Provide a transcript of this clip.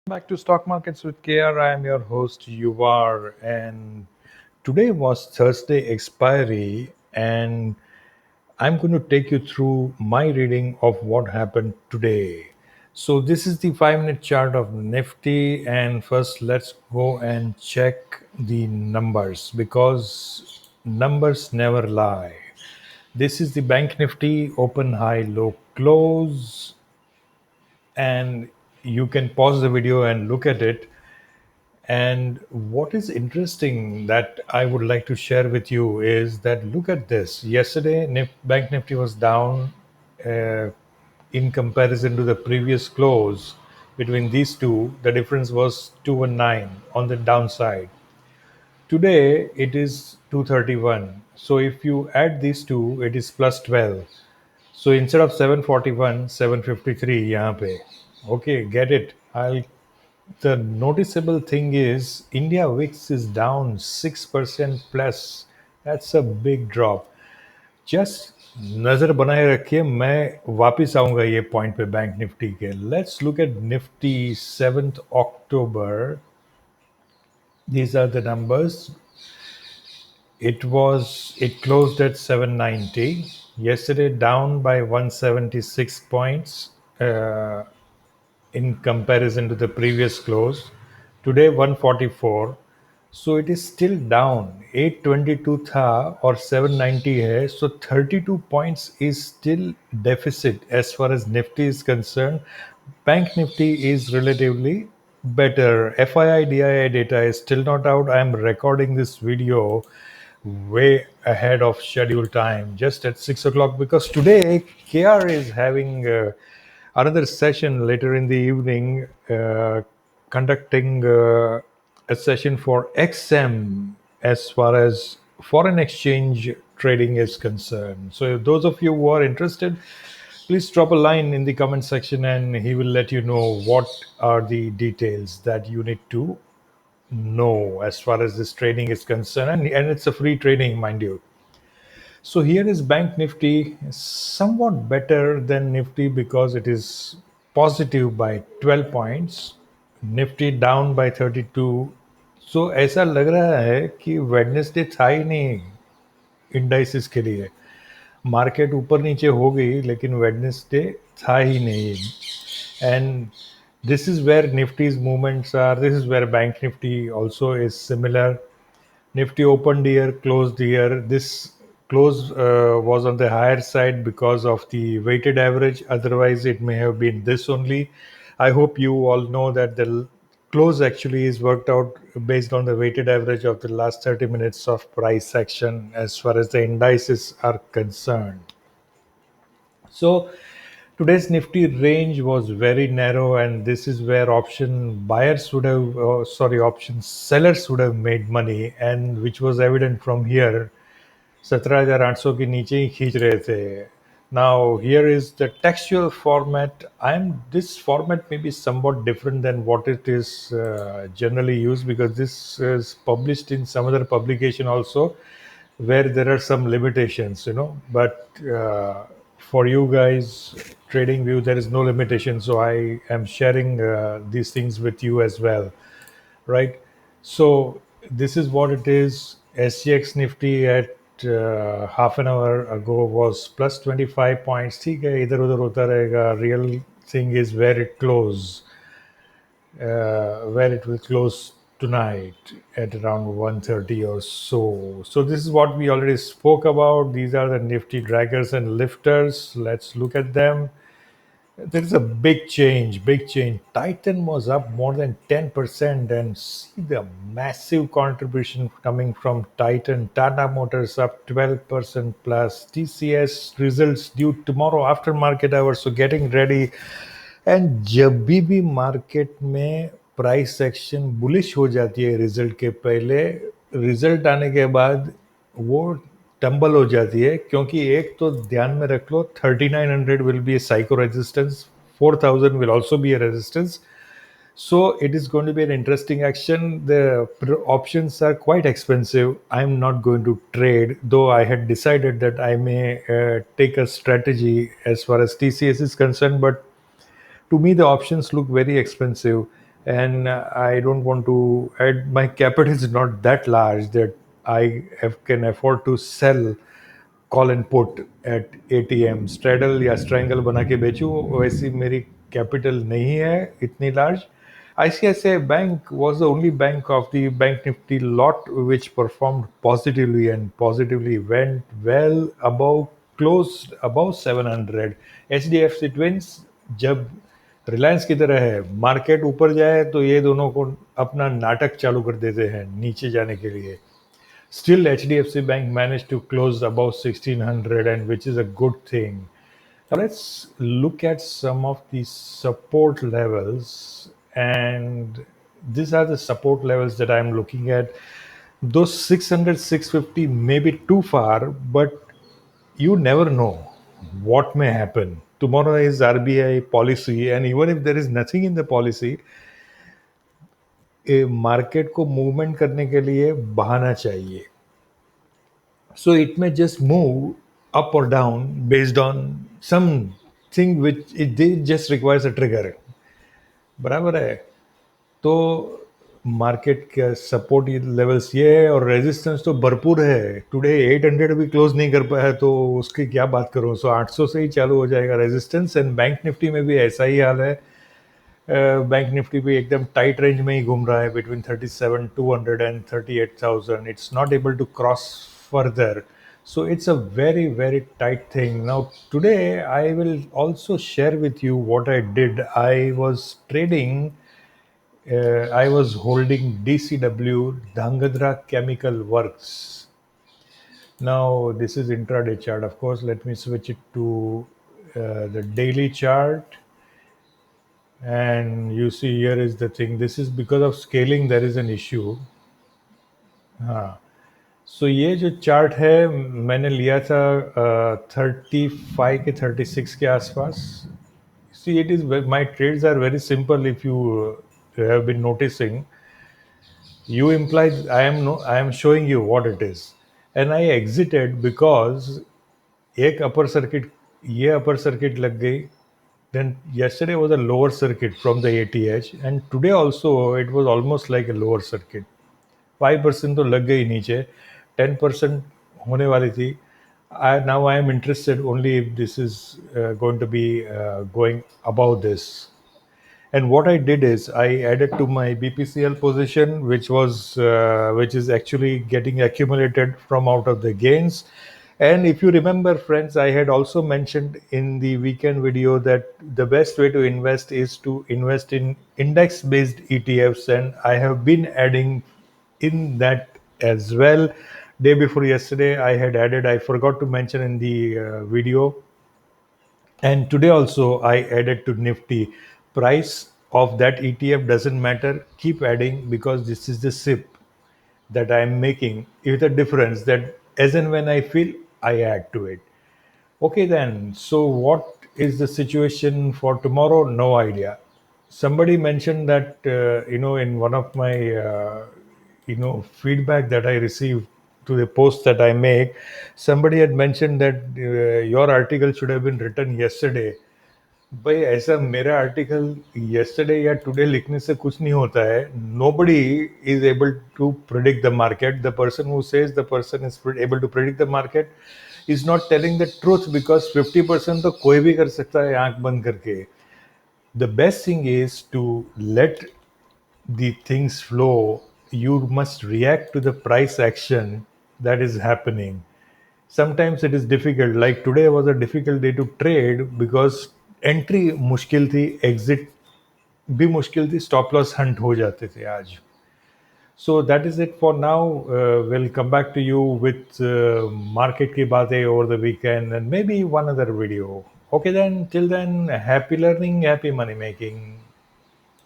Back to Stock Markets with KR. I am your host Yuvar, and today was Thursday expiry, and I'm going to take you through my reading of what happened today. So this is the 5 minute chart of Nifty, and first let's go and check the numbers because numbers never lie. This is the Bank Nifty open, high, low, close, and you can pause the video and look at it. And what is interesting that I would like to share with you is that look at this. Yesterday, Bank Nifty was down uh, in comparison to the previous close. Between these two, the difference was 219 on the downside. Today, it is 231. So if you add these two, it is plus 12. So instead of 741, 753 यहाँ पे. Okay, get it. The noticeable thing is India VIX is down 6% plus. That's a big drop. Just नजर बनाए रखिए, मैं वापस आऊंगा ये point पे बैंक निफ्टी के. Let's look at Nifty 7th October. These are the numbers. It closed at 790. Yesterday down by 176 points. In comparison to the previous close. Today 144. So it is still down. 822 tha or 790 hai. So 32 points is still deficit as far as Nifty is concerned. Bank Nifty is relatively better. FII DII data is still not out. I am recording this video way ahead of schedule time, just at 6 o'clock, because today KR is having another session later in the evening, conducting a session for XM as far as foreign exchange trading is concerned. So, those of you who are interested, please drop a line in the comment section and he will let you know what are the details that you need to know as far as this trading is concerned. And it's a free trading, mind you. So here is Bank Nifty, somewhat better than Nifty because it is positive by 12 points. Nifty down by 32. So ऐसा लग रहा है कि Wednesday था ही नहीं indices के लिए. Market ऊपर नीचे हो गई लेकिन वेडनेसडे था ही नहीं. And this is where Nifty's movements are. This is where Bank Nifty also is similar. Nifty opened here, closed here. This close was on the higher side because of the weighted average. Otherwise, it may have been this only. I hope you all know that the close actually is worked out based on the weighted average of the last 30 minutes of price action as far as the indices are concerned. So today's Nifty range was very narrow, and this is where option sellers would have made money, and which was evident from here. 17,800 के नीचे ही खींच रहे थे. Now here is the textual format. This format may be somewhat different than what it is generally used, because this is published in some other publication also, where there are some limitations, but for you guys, TradingView, there is no limitation, so I am sharing these things with you as well, right? So this is what it is. SGX Nifty at half an hour ago was plus 25 points. ठीक है, इधर उधर होता रहेगा. Real thing is where it will close tonight at around 1:30 or so. So this is what we already spoke about. These are the Nifty draggers and lifters. Let's look at them. There is a big change, big change. Titan was up more than 10%, and see the massive contribution coming from Titan. Tata Motors up 12% plus. TCS results due tomorrow after market hours, so getting ready. And जब भी market में price action bullish हो जाती है result के पहले, result आने के बाद वो टंबल हो जाती है, क्योंकि एक तो ध्यान में रख लो 3900 will be A psycho resistance, 4000 will also be a resistance. So it is going to be an interesting action. The options are quite expensive. I'm not going to trade, though I had decided that I may take a strategy as far as TCS is concerned, but to me the options look very expensive. and I don't want to add. My capital is not that large that can afford to sell call and put at ATM straddle या strangle बना के बेचूं, वैसी मेरी capital नहीं है इतनी large. ICICI Bank was the only bank of the Bank Nifty lot which performed positively and positively went well above, closed above 700. HDFC Twins, जब रिलायंस की तरह है, मार्केट ऊपर जाए तो ये दोनों को अपना नाटक चालू कर देते हैं नीचे जाने के लिए. Still, HDFC Bank managed to close above 1600, and which is a good thing. Now, let's look at some of the support levels, and these are the support levels that I'm looking at. Those 600, 650 may be too far, but you never know what may happen. Tomorrow is RBI policy, and even if there is nothing in the policy, market को movement करने के लिए बहाना चाहिए. So it may just move up or down based on something which it just requires a trigger. बराबर है. तो market का सपोर्ट लेवल्स ये है और रेजिस्टेंस तो भरपूर है. टुडे 800 भी क्लोज नहीं कर पाया तो उसकी क्या बात करूं. सो 800 से ही चालू हो जाएगा रेजिस्टेंस. एंड बैंक निफ्टी में भी ऐसा ही हाल है. बैंक निफ्टी भी एकदम टाइट रेंज में ही घूम रहा है between 37,200 and 38,000. It's not able to cross further. So it's a very, very tight thing. Now, today I will also share with you what I did. I was trading, I was holding DCW, Dhangadra Chemical Works. Now, this is intraday chart, of course. Let me switch it to the daily chart. And you see, here is the thing. This is because of scaling, there is an issue. हाँ. सो ये जो chart है मैंने लिया था 35 के 36 के आसपास. See it is my trades are very simple. If you have been noticing, you implied I am showing you what it is, and I exited because एक अपर सर्किट, ये अपर सर्किट लग गई. Then yesterday was a lower circuit from the ATH, and today also it was almost like a lower circuit. 5% तो लग गई नीचे, 10% होने वाली थी. Now I am interested only if this is going to be going above this. And what I did is I added to my BPCL position, which is actually getting accumulated from out of the gains. And if you remember, friends, I had also mentioned in the weekend video that the best way to invest is to invest in index-based ETFs, and I have been adding in that as well. Day before yesterday, I had added. I forgot to mention in the video. And today also I added to Nifty. Price of that ETF doesn't matter. Keep adding because this is the SIP that I'm making with a difference that as and when I feel I add to it. Okay then. So what is the situation for tomorrow? No idea. Somebody mentioned that in one of my feedback that I received to the post that I make, somebody had mentioned that your article should have been written yesterday. भाई ऐसा मेरा article yesterday या today लिखने से कुछ नहीं होता है. Nobody is able to predict the market. The person who says the person is able to predict the market is not telling the truth, because 50% तो कोई भी कर सकता है आंख बंद करके. The best thing is to let the things flow. You must react to the price action that is happening. Sometimes it is difficult. Like today was a difficult day to trade because entry मुश्किल थी, exit भी मुश्किल थी, stop loss hunt हो जाते थे आज. So that is it for now. We'll come back to you with market ki baatein over the weekend and maybe one other video. Okay then, till then, happy learning, happy money making.